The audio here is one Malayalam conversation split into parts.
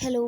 ഹലോ,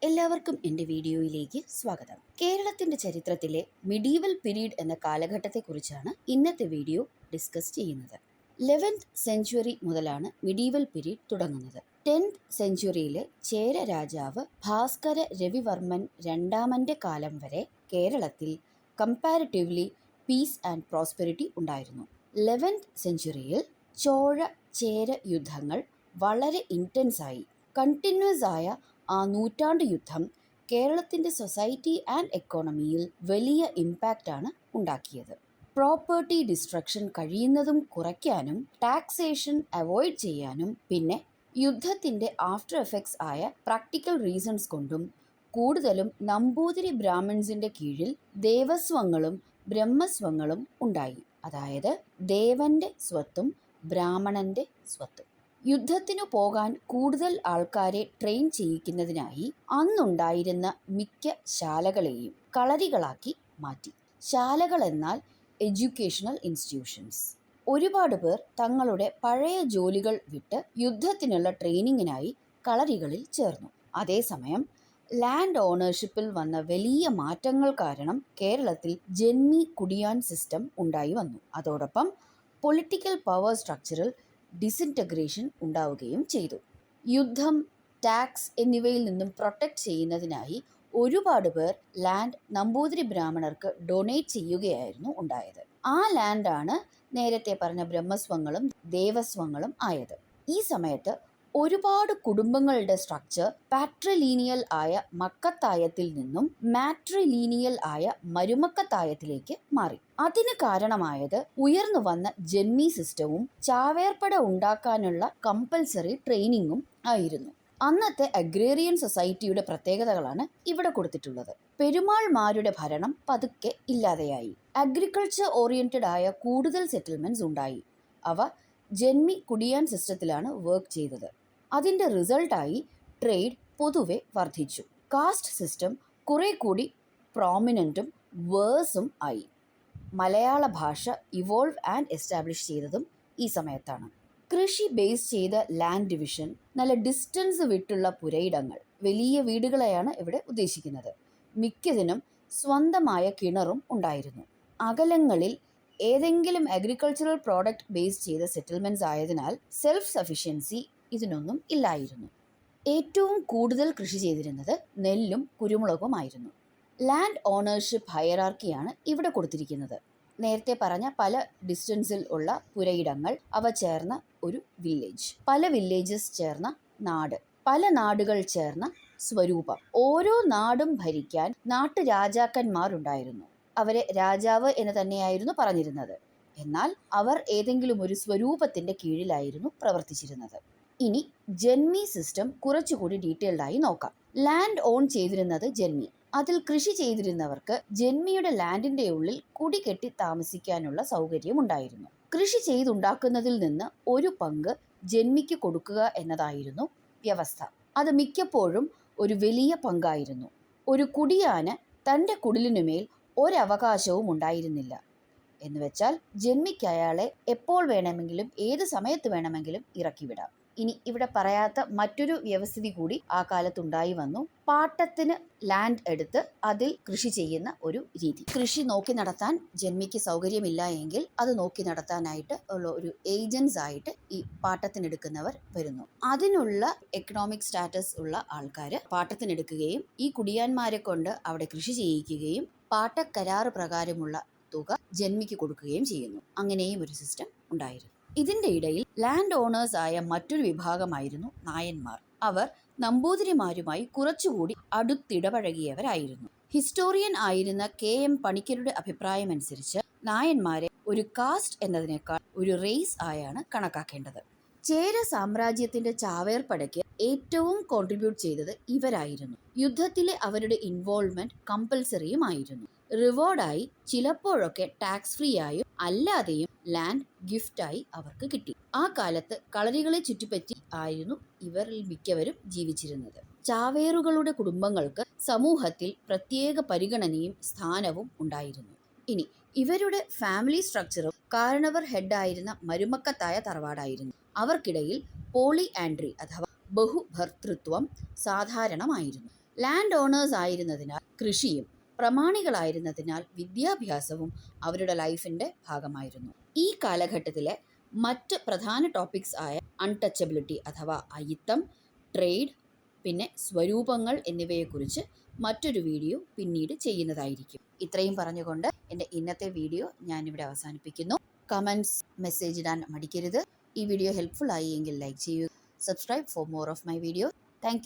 എല്ലാവർക്കും എൻ്റെ വീഡിയോയിലേക്ക് സ്വാഗതം. കേരളത്തിൻ്റെ ചരിത്രത്തിലെ മിഡീവൽ പീരീഡ് എന്ന കാലഘട്ടത്തെക്കുറിച്ചാണ് ഇന്നത്തെ വീഡിയോ ഡിസ്കസ് ചെയ്യുന്നത്. 11th സെഞ്ച്വറി മുതലാണ് മിഡീവൽ പീരീഡ് തുടങ്ങുന്നത്. 10th സെഞ്ച്വറിയിലെ ചേര രാജാവ് ഭാസ്കര രവിവർമ്മൻ രണ്ടാമൻ്റെ കാലം വരെ കേരളത്തിൽ കമ്പാരിറ്റീവ്ലി പീസ് ആൻഡ് പ്രോസ്പെരിറ്റി ഉണ്ടായിരുന്നു. 11th സെഞ്ച്വറിയിൽ ചോഴ ചേര യുദ്ധങ്ങൾ വളരെ ഇൻറ്റൻസായി. കണ്ടിന്യൂസ് ആയ ആ നൂറ്റാണ്ട് യുദ്ധം കേരളത്തിൻ്റെ സൊസൈറ്റി ആൻഡ് എക്കോണമിയിൽ വലിയ ഇമ്പാക്റ്റാണ് ഉണ്ടാക്കിയത്. പ്രോപ്പർട്ടി ഡിസ്ട്രക്ഷൻ കഴിയുന്നതും കുറയ്ക്കാനും ടാക്സേഷൻ അവോയ്ഡ് ചെയ്യാനും പിന്നെ യുദ്ധത്തിൻ്റെ ആഫ്റ്റർ എഫക്ട്സ് ആയ പ്രാക്ടിക്കൽ റീസൺസ് കൊണ്ടും കൂടുതലും നമ്പൂതിരി ബ്രാഹ്മിൺസിൻ്റെ കീഴിൽ ദേവസ്വങ്ങളും ബ്രഹ്മസ്വങ്ങളും ഉണ്ടായി. അതായത് ദേവൻ്റെ സ്വത്തും ബ്രാഹ്മണൻ്റെ സ്വത്തും. യുദ്ധത്തിനു പോകാൻ കൂടുതൽ ആൾക്കാരെ ട്രെയിൻ ചെയ്യിക്കുന്നതിനായി അന്നുണ്ടായിരുന്ന മിക്ക ശാലകളെയും കളരികളാക്കി മാറ്റി. ശാലകൾ എന്നാൽ എഡ്യൂക്കേഷണൽ ഇൻസ്റ്റിറ്റ്യൂഷൻസ്. ഒരുപാട് പേർ തങ്ങളുടെ പഴയ ജോലികൾ വിട്ട് യുദ്ധത്തിനുള്ള ട്രെയിനിങ്ങിനായി കളരികളിൽ ചേർന്നു. അതേസമയം ലാൻഡ് ഓണർഷിപ്പിൽ വന്ന വലിയ മാറ്റങ്ങൾ കാരണം കേരളത്തിൽ ജന്മി കുടിയാൻ സിസ്റ്റം ഉണ്ടായി വന്നു. അതോടൊപ്പം പൊളിറ്റിക്കൽ പവർ സ്ട്രക്ചറിൽ ഡിസിൻറ്റഗ്രേഷൻ ഉണ്ടാവുകയും ചെയ്തു. യുദ്ധം, ടാക്സ് എന്നിവയിൽ നിന്നും പ്രൊട്ടക്റ്റ് ചെയ്യുന്നതിനായി ഒരുപാട് പേർ ലാൻഡ് നമ്പൂതിരി ബ്രാഹ്മണർക്ക് ഡൊണേറ്റ് ചെയ്യുകയായിരുന്നു ഉണ്ടായത്. ആ ലാൻഡാണ് നേരത്തെ പറഞ്ഞ ബ്രഹ്മസ്വങ്ങളും ദേവസ്വങ്ങളും ആയത്. ഈ സമയത്ത് ഒരുപാട് കുടുംബങ്ങളുടെ സ്ട്രക്ചർ പാട്രിലീനിയൽ ആയ മക്കത്തായത്തിൽ നിന്നും മാട്രിലീനിയൽ ആയ മരുമക്കത്തായത്തിലേക്ക് മാറി. അതിന് കാരണമായത് ഉയർന്നു വന്ന ജന്മി സിസ്റ്റവും ചാവേർപ്പട ഉണ്ടാക്കാനുള്ള കമ്പൽസറി ട്രെയിനിങ്ങും ആയിരുന്നു. അന്നത്തെ അഗ്രേറിയൻ സൊസൈറ്റിയുടെ പ്രത്യേകതകളാണ് ഇവിടെ കൊടുത്തിട്ടുള്ളത്. പെരുമാൾമാരുടെ ഭരണം പതുക്കെ ഇല്ലാതെയായി. അഗ്രികൾച്ചർ ഓറിയന്റഡ് ആയ കൂടുതൽ സെറ്റിൽമെന്റ്സ് ഉണ്ടായി. അവ ജന്മി കുടിയാൻ സിസ്റ്റത്തിലാണ് വർക്ക് ചെയ്തത്. അതിൻ്റെ റിസൾട്ടായി ട്രേഡ് പൊതുവെ വർദ്ധിച്ചു. കാസ്റ്റ് സിസ്റ്റം കുറെ കൂടി പ്രോമിനൻറ്റും വേഴ്സും ആയി. മലയാള ഭാഷ ഇവോൾവ് ആൻഡ് എസ്റ്റാബ്ലിഷ് ചെയ്തതും ഈ സമയത്താണ്. കൃഷി ബേസ് ചെയ്ത ലാൻഡ് ഡിവിഷൻ, നല്ല ഡിസ്റ്റൻസ് വിട്ടുള്ള പുരയിടങ്ങൾ, വലിയ വീടുകളെയാണ് ഇവിടെ ഉദ്ദേശിക്കുന്നത്. മിക്കതിനും സ്വന്തമായ കിണറും ഉണ്ടായിരുന്നു. അകലങ്ങളിൽ ഏതെങ്കിലും അഗ്രികൾച്ചറൽ പ്രോഡക്റ്റ് ബേസ് ചെയ്ത സെറ്റിൽമെൻറ്റ്സ് ആയതിനാൽ സെൽഫ് സഫിഷ്യൻസി ഇതിനൊന്നും ഇല്ലായിരുന്നു. ഏറ്റവും കൂടുതൽ കൃഷി ചെയ്തിരുന്നത് നെല്ലും കുരുമുളകുമായിരുന്നു. ലാൻഡ് ഓണർഷിപ്പ് ഹയറാർക്കിയാണ് ഇവിടെ കൊടുത്തിരിക്കുന്നത്. നേരത്തെ പറഞ്ഞ പല ഡിസ്റ്റൻസിൽ ഉള്ള പുരയിടങ്ങൾ, അവ ചേർന്ന ഒരു വില്ലേജ്, പല വില്ലേജസ് ചേർന്ന നാട്, പല നാടുകൾ ചേർന്ന സ്വരൂപം. ഓരോ നാടും ഭരിക്കാൻ നാട്ടുരാജാക്കന്മാരുണ്ടായിരുന്നു. അവരെ രാജാവ് എന്ന് തന്നെയായിരുന്നു പറഞ്ഞിരുന്നത്. എന്നാൽ അവർ ഏതെങ്കിലും ഒരു സ്വരൂപത്തിൻ്റെ കീഴിലായിരുന്നു പ്രവർത്തിച്ചിരുന്നത്. ഇനി ജന്മി സിസ്റ്റം കുറച്ചുകൂടി ഡീറ്റെയിൽഡായി നോക്കാം. ലാൻഡ് ഓൺ ചെയ്തിരുന്നത് ജന്മി. അതിൽ കൃഷി ചെയ്തിരുന്നവർക്ക് ജന്മിയുടെ ലാൻഡിൻ്റെ ഉള്ളിൽ കുടി കെട്ടി താമസിക്കാനുള്ള സൗകര്യമുണ്ടായിരുന്നു. കൃഷി ചെയ്തുണ്ടാക്കുന്നതിൽ നിന്ന് ഒരു പങ്ക് ജന്മിക്ക് കൊടുക്കുക എന്നതായിരുന്നു വ്യവസ്ഥ. അത് മിക്കപ്പോഴും ഒരു വലിയ പങ്കായിരുന്നു. ഒരു കുടിയാന് തൻ്റെ കുടിലിനുമേൽ ഒരവകാശവും ഉണ്ടായിരുന്നില്ല. എന്നുവെച്ചാൽ ജന്മിക്ക് അയാളെ എപ്പോൾ വേണമെങ്കിലും ഏത് സമയത്ത് വേണമെങ്കിലും ഇറക്കിവിടാം. ഇനി ഇവിടെ പറയാത്ത മറ്റൊരു വ്യവസ്ഥിതി കൂടി ആ കാലത്തുണ്ടായി വന്നു. പാട്ടത്തിന് ലാൻഡ് എടുത്ത് അതിൽ കൃഷി ചെയ്യുന്ന ഒരു രീതി. കൃഷി നോക്കി നടത്താൻ ജന്മിക്ക് സൗകര്യമില്ല എങ്കിൽ അത് നോക്കി നടത്താനായിട്ട് ഉള്ള ഒരു ഏജൻസ് ആയിട്ട് ഈ പാട്ടത്തിനെടുക്കുന്നവർ വരുന്നു. അതിനുള്ള എക്കണോമിക് സ്റ്റാറ്റസ് ഉള്ള ആൾക്കാർ പാട്ടത്തിനെടുക്കുകയും ഈ കുടിയാന്മാരെ കൊണ്ട് അവിടെ കൃഷി ചെയ്യിക്കുകയും പാട്ടക്കരാറ് പ്രകാരമുള്ള തുക ജന്മിക്ക് കൊടുക്കുകയും ചെയ്യുന്നു. അങ്ങനെയും ഒരു സിസ്റ്റം ഉണ്ടായിരുന്നു. ഇതിൻ്റെ ഇടയിൽ ലാൻഡ് ഓണേഴ്സ് ആയ മറ്റൊരു വിഭാഗമായിരുന്നു നായന്മാർ. അവർ നമ്പൂതിരിമാരുമായി കുറച്ചുകൂടി അടുത്തിടപഴകിയവരായിരുന്നു. ഹിസ്റ്റോറിയൻ ആയിരുന്ന KM പണിക്കരുടെ അഭിപ്രായമനുസരിച്ച് നായന്മാരെ ഒരു കാസ്റ്റ് എന്നതിനേക്കാൾ ഒരു റേസ് ആയാണ് കണക്കാക്കേണ്ടത്. ചേര സാമ്രാജ്യത്തിന്റെ ചാവേർപ്പടയ്ക്ക് ഏറ്റവും കോൺട്രിബ്യൂട്ട് ചെയ്തത് ഇവരായിരുന്നു. യുദ്ധത്തിലെ അവരുടെ ഇൻവോൾവ്മെന്റ് കമ്പൽസറിയുമായിരുന്നു. റിവാർഡായി ചിലപ്പോഴൊക്കെ ടാക്സ് ഫ്രീ ആയും അല്ലാതെയും ലാൻഡ് ഗിഫ്റ്റായി അവർക്ക് കിട്ടി. ആ കാലത്ത് കളരികളെ ചുറ്റിപ്പറ്റി ആയിരുന്നു ഇവരിൽ മിക്കവരും ജീവിച്ചിരുന്നത്. ചാവേറുകളുടെ കുടുംബങ്ങൾക്ക് സമൂഹത്തിൽ പ്രത്യേക പരിഗണനയും സ്ഥാനവും ഉണ്ടായിരുന്നു. ഇനി ഇവരുടെ ഫാമിലി സ്ട്രക്ചറും കാരണവർ ഹെഡായിരുന്ന മരുമക്കത്തായ തറവാടായിരുന്നു. അവർക്കിടയിൽ പോളി ആൻഡ്രി അഥവാ ബഹുഭർത്തൃത്വം സാധാരണമായിരുന്നു. ലാൻഡ് ഓണേഴ്സ് ആയിരുന്നതിനാൽ കൃഷിയും, പ്രമാണികളായിരുന്നതിനാൽ വിദ്യാഭ്യാസവും അവരുടെ ലൈഫിൻ്റെ ഭാഗമായിരുന്നു. ഈ കാലഘട്ടത്തിലെ മറ്റ് പ്രധാന ടോപ്പിക്സ് ആയ അൺടച്ചബിലിറ്റി അഥവാ അയിത്തം, ട്രേഡ്, പിന്നെ സ്വരൂപങ്ങൾ എന്നിവയെക്കുറിച്ച് മറ്റൊരു വീഡിയോ പിന്നീട് ചെയ്യുന്നതായിരിക്കും. ഇത്രയും പറഞ്ഞുകൊണ്ട് എൻ്റെ ഇന്നത്തെ വീഡിയോ ഞാനിവിടെ അവസാനിപ്പിക്കുന്നു. കമൻറ്റ്സ്, മെസ്സേജ് ഇടാൻ മടിക്കരുത്. ഈ വീഡിയോ ഹെൽപ്ഫുൾ ആയി എങ്കിൽ ലൈക്ക് ചെയ്യുക. Subscribe for more of my video. Thank you.